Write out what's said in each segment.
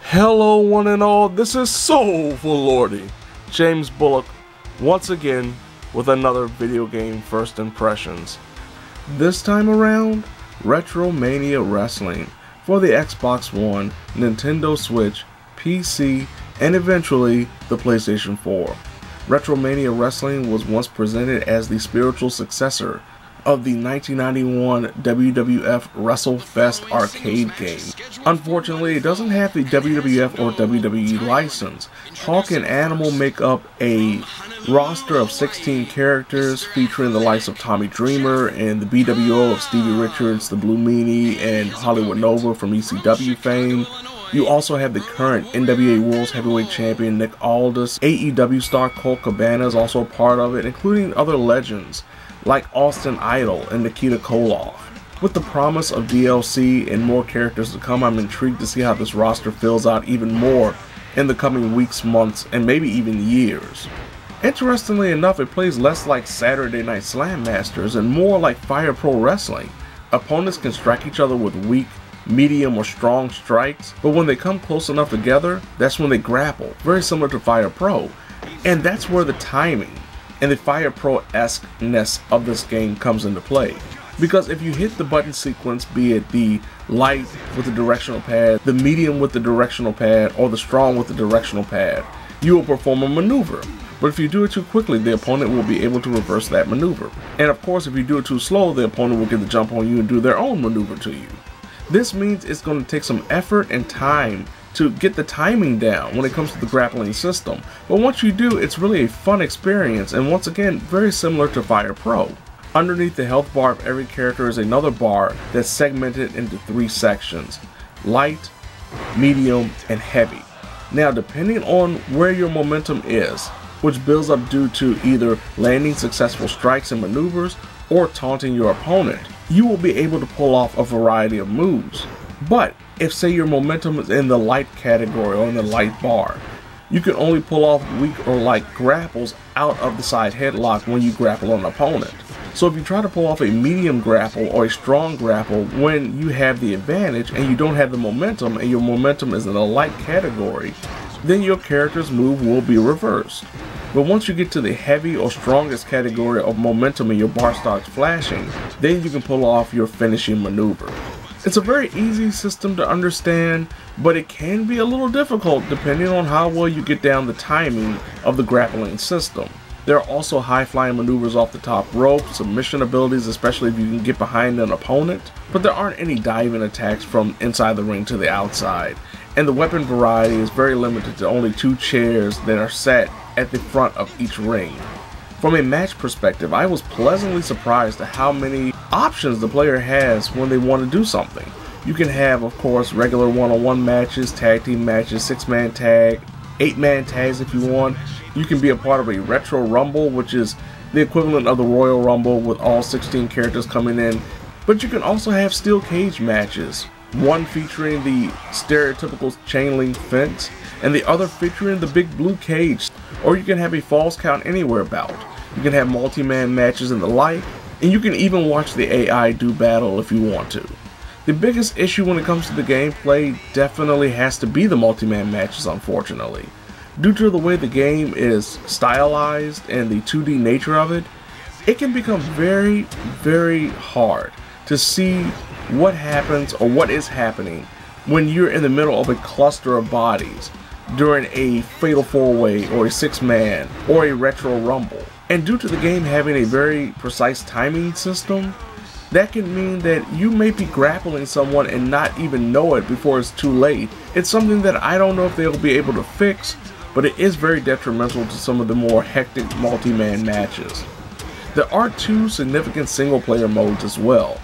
Hello one and all, this is Soulful Lordy, James Bullock, once again with another video game first impressions. This time around, RetroMania Wrestling for the Xbox One, Nintendo Switch, PC, and eventually the PlayStation 4. RetroMania Wrestling was once presented as the spiritual successor of the 1991 WWF WrestleFest arcade game. Unfortunately, it doesn't have the WWF or WWE license. Hawk and Animal make up a roster of 16 characters featuring the likes of Tommy Dreamer and the BWO of Stevie Richards, the Blue Meanie, and Hollywood Nova from ECW fame. You also have the current NWA World's Heavyweight Champion Nick Aldis. AEW star Colt Cabana is also a part of it, including other legends like Austin Idol and Nikita Koloff. With the promise of DLC and more characters to come, I'm intrigued to see how this roster fills out even more in the coming weeks, months, and maybe even years. Interestingly enough, it plays less like Saturday Night Slam Masters and more like Fire Pro Wrestling. Opponents can strike each other with weak, medium, or strong strikes, but when they come close enough together, that's when they grapple, very similar to Fire Pro. And that's where the timing and the Fire Pro-esque-ness of this game comes into play. Because if you hit the button sequence, be it the light with the directional pad, the medium with the directional pad, or the strong with the directional pad, you will perform a maneuver. But if you do it too quickly, the opponent will be able to reverse that maneuver. And of course, if you do it too slow, the opponent will get the jump on you and do their own maneuver to you. This means it's going to take some effort and time to get the timing down when it comes to the grappling system. But once you do, it's really a fun experience, and once again, very similar to Fire Pro. Underneath the health bar of every character is another bar that's segmented into 3 sections: light, medium, and heavy. Now, depending on where your momentum is, which builds up due to either landing successful strikes and maneuvers or taunting your opponent, you will be able to pull off a variety of moves. But if, say, your momentum is in the light category or in the light bar, you can only pull off weak or light grapples out of the side headlock when you grapple an opponent. So if you try to pull off a medium grapple or a strong grapple when you have the advantage and you don't have the momentum, and your momentum is in the light category, then your character's move will be reversed. But once you get to the heavy or strongest category of momentum and your bar starts flashing, then you can pull off your finishing maneuver. It's a very easy system to understand, but it can be a little difficult depending on how well you get down the timing of the grappling system. There are also high-flying maneuvers off the top rope, submission abilities, especially if you can get behind an opponent, but there aren't any diving attacks from inside the ring to the outside, and the weapon variety is very limited to only 2 chairs that are set at the front of each ring. From a match perspective, I was pleasantly surprised at how many options the player has when they want to do something. You can have, of course, regular one-on-one matches, tag team matches, 6-man tag, 8-man tags if you want. You can be a part of a Retro Rumble, which is the equivalent of the Royal Rumble with all 16 characters coming in. But you can also have steel cage matches, one featuring the stereotypical chain link fence, and the other featuring the big blue cage. Or you can have a Falls Count Anywhere bout. You can have multi-man matches in the light, and you can even watch the AI do battle if you want to. The biggest issue when it comes to the gameplay definitely has to be the multi-man matches, unfortunately. Due to the way the game is stylized and the 2D nature of it, it can become very, very hard to see what happens or what is happening when you're in the middle of a cluster of bodies during a Fatal 4-Way or a 6-man or a Retro Rumble. And due to the game having a very precise timing system, that can mean that you may be grappling someone and not even know it before it's too late. It's something that I don't know if they'll be able to fix, but it is very detrimental to some of the more hectic multi-man matches. There are 2 significant single-player modes as well.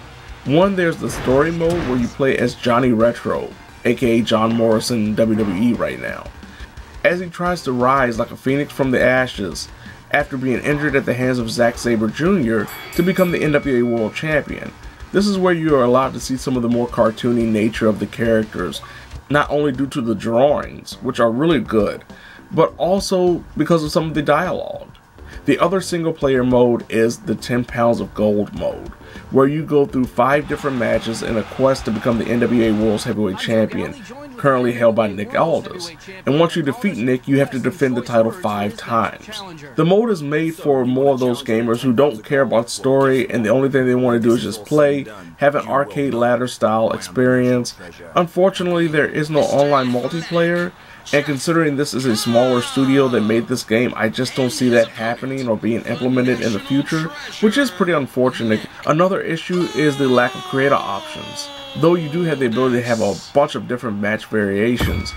One, there's the story mode where you play as Johnny Retro, aka John Morrison in WWE right now, as he tries to rise like a phoenix from the ashes after being injured at the hands of Zack Sabre Jr. to become the NWA World Champion. This is where you are allowed to see some of the more cartoony nature of the characters, not only due to the drawings, which are really good, but also because of some of the dialogue. The other single player mode is the 10 pounds of gold mode, where you go through 5 different matches in a quest to become the NWA World's Heavyweight Champion. currently held by Nick Aldis. And once you defeat Nick, you have to defend the title 5 times. The mode is made for more of those gamers who don't care about story and the only thing they want to do is just play, have an arcade ladder style experience. Unfortunately, there is no online multiplayer, and considering this is a smaller studio that made this game, I just don't see that happening or being implemented in the future, which is pretty unfortunate. Another issue is the lack of creator options. Though you do have the ability to have a bunch of different match variations,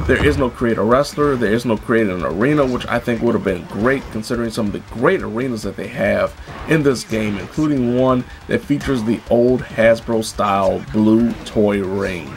there is no creator wrestler, there is no creator in arena, which I think would have been great considering some of the great arenas that they have in this game, including one that features the old Hasbro style blue toy ring.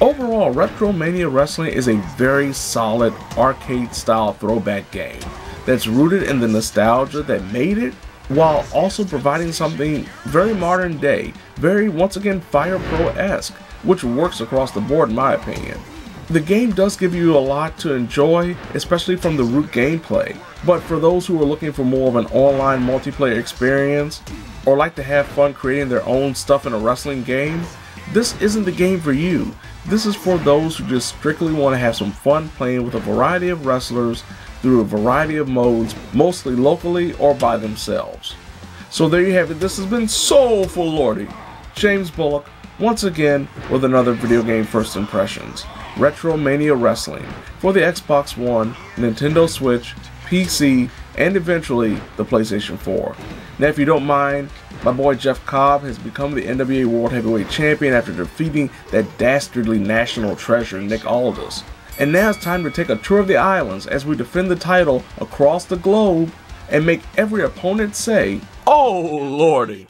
Overall, RetroMania Wrestling is a very solid arcade-style throwback game that's rooted in the nostalgia that made it, while also providing something very modern day, very, once again, Fire Pro-esque, which works across the board in my opinion. The game does give you a lot to enjoy, especially from the root gameplay, but for those who are looking for more of an online multiplayer experience, or like to have fun creating their own stuff in a wrestling game, this isn't the game for you. This is for those who just strictly want to have some fun playing with a variety of wrestlers through a variety of modes, mostly locally or by themselves. So there you have it. This has been Soulful Lordy, James Bullock, once again with another video game first impressions. RetroMania Wrestling for the Xbox One, Nintendo Switch, PC, and eventually the PlayStation 4. Now if you don't mind, my boy Jeff Cobb has become the NWA World Heavyweight Champion after defeating that dastardly national treasure Nick Aldis. And now it's time to take a tour of the islands as we defend the title across the globe and make every opponent say, "Oh Lordy!"